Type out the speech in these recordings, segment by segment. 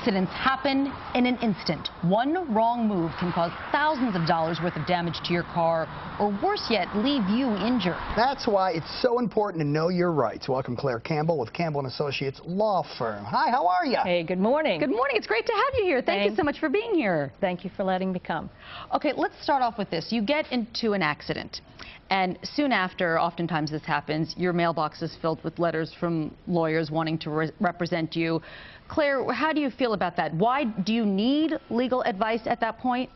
Accidents happen in an instant. One wrong move can cause thousands of dollars worth of damage to your car, or worse yet, leave you injured. That's why it's so important to know your rights. Welcome Clair Campbell with Campbell & Associates Law Firm. Hi, how are you? Hey, good morning. Good morning. It's great to have you here. Thank you so much for being here. Thank you for letting me come. Okay, let's start off with this. You get into an accident, and soon after, oftentimes this happens, your mailbox is filled with letters from lawyers wanting to represent you. Claire, how do you feel about that? Why do you need legal advice at that point?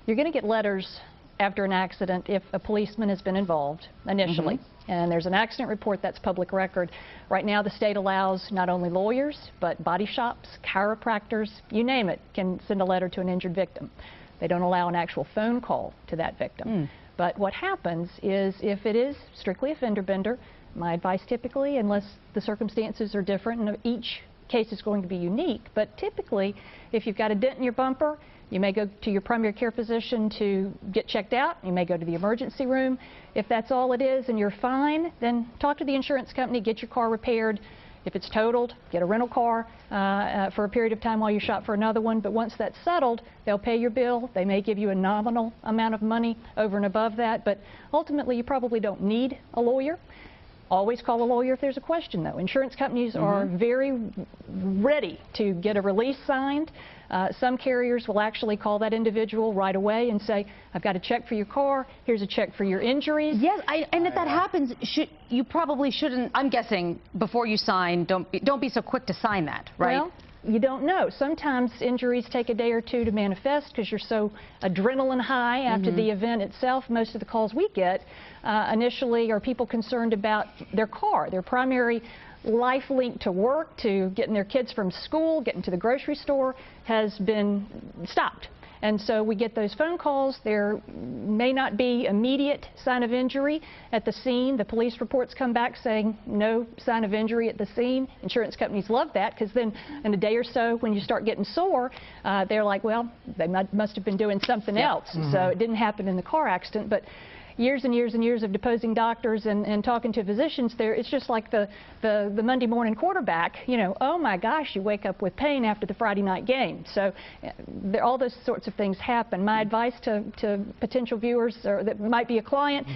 You're going to get letters after an accident if a policeman has been involved initially. And there's an accident report that's public record. Right now the state allows not only lawyers, but body shops, chiropractors, you name it, can send a letter to an injured victim. They don't allow an actual phone call to that victim. But what happens is if it is strictly a fender bender, my advice typically, unless the circumstances are different, and each case is going to be unique, but typically if you've got a dent in your bumper, you may go to your primary care physician to get checked out. You may go to the emergency room. If that's all it is and you're fine, then talk to the insurance company, get your car repaired. If it's totaled, get a rental car for a period of time while you shop for another one. But once that's settled, they'll pay your bill. They may give you a nominal amount of money over and above that. But ultimately, you probably don't need a lawyer. Always call a lawyer if there's a question, though. Insurance companies are very ready to get a release signed. Some carriers will actually call that individual right away and say, I've got a check for your car, here's a check for your injuries. Yes, and if that happens, you probably shouldn't, I'm guessing, before you sign, don't be so quick to sign that, right? Well, you don't know. Sometimes injuries take a day or two to manifest because you're so adrenaline high after the event itself. Most of the calls we get initially are people concerned about their car, their primary life link to work, to getting their kids from school, getting to the grocery store, has been stopped. And so we get those phone calls. There may not be immediate sign of injury at the scene. The police reports come back saying no sign of injury at the scene. Insurance companies love that because then in a day or so when you start getting sore, they're like, well, they must have been doing something else. So it didn't happen in the car accident. But years and years and years of deposing doctors and talking to physicians there, it's just like the Monday morning quarterback, you know, oh my gosh, you wake up with pain after the Friday night game. So all those sorts of things happen. My advice to potential viewers or that might be a client,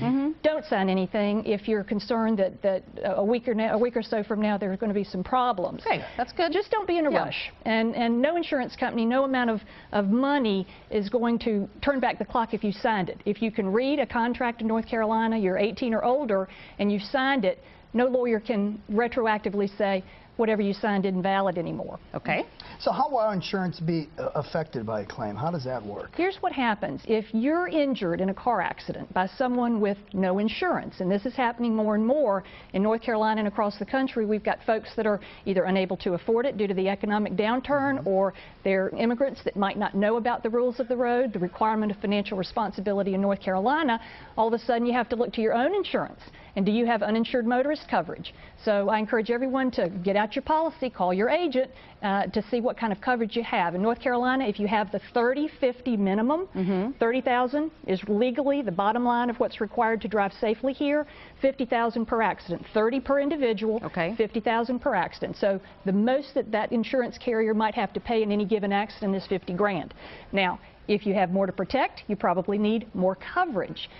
don't sign anything if you're concerned that a week or so from now there's going to be some problems. Okay, that's good. Just don't be in a rush. And no insurance company, no amount of money is going to turn back the clock if you signed it. If you can read a contract in North Carolina, you're 18 or older, and you signed it, no lawyer can retroactively say whatever you signed isn't valid anymore. Okay. So how will our insurance be affected by a claim? How does that work? Here's what happens. If you're injured in a car accident by someone with no insurance, and this is happening more and more in North Carolina and across the country, we've got folks that are either unable to afford it due to the economic downturn, or they're immigrants that might not know about the rules of the road, the requirement of financial responsibility in North Carolina. All of a sudden you have to look to your own insurance. And do you have uninsured motorist coverage? So I encourage everyone to get out your policy, call your agent to see what kind of coverage you have. In North Carolina, if you have the 30-50 minimum, $30,000 is legally the bottom line of what's required to drive safely here. $50,000 per accident, 30 per individual, $50,000 per accident. So the most that insurance carrier might have to pay in any given accident is $50 grand. Now, if you have more to protect, you probably need more coverage.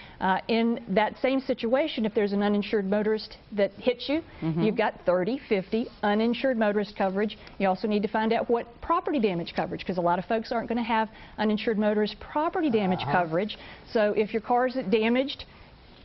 In that same situation, if there's an uninsured motorist that hits you, you've got 30, 50 uninsured motorist coverage. You also need to find out what property damage coverage, because a lot of folks aren't going to have uninsured motorist property damage coverage. So if your car is damaged,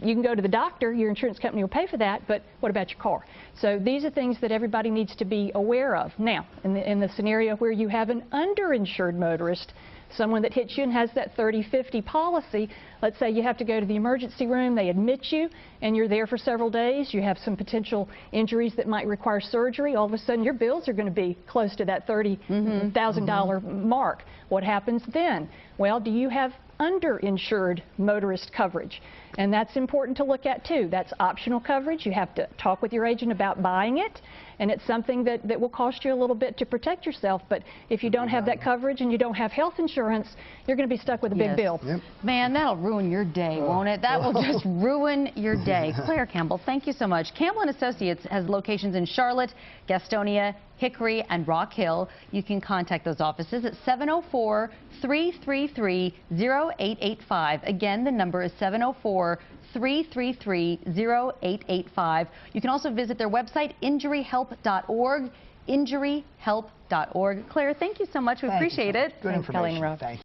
you can go to the doctor, your insurance company will pay for that, but what about your car? So these are things that everybody needs to be aware of. Now, in the scenario where you have an underinsured motorist, someone that hits you and has that 30-50 policy, let's say you have to go to the emergency room, they admit you, and you're there for several days, you have some potential injuries that might require surgery, all of a sudden your bills are going to be close to that $30,000 mark. What happens then? Well, do you have underinsured motorist coverage? And that's important to look at too. That's optional coverage. You have to talk with your agent about buying it, and it's something that will cost you a little bit to protect yourself. But if you don't have that coverage and you don't have health insurance, you're going to be stuck with a big bill. Yep. Man, that'll ruin your day, won't it? That will just ruin your day. Clair Campbell, thank you so much. Campbell & Associates has locations in Charlotte, Gastonia, Hickory, and Rock Hill. You can contact those offices at 704-333-0885. Again, the number is 704-333-0885. You can also visit their website, injuryhelp.org, injuryhelp.org. Clair, thank you so much. We appreciate it. Good Thanks, Kelly information. and Rob. Thank you.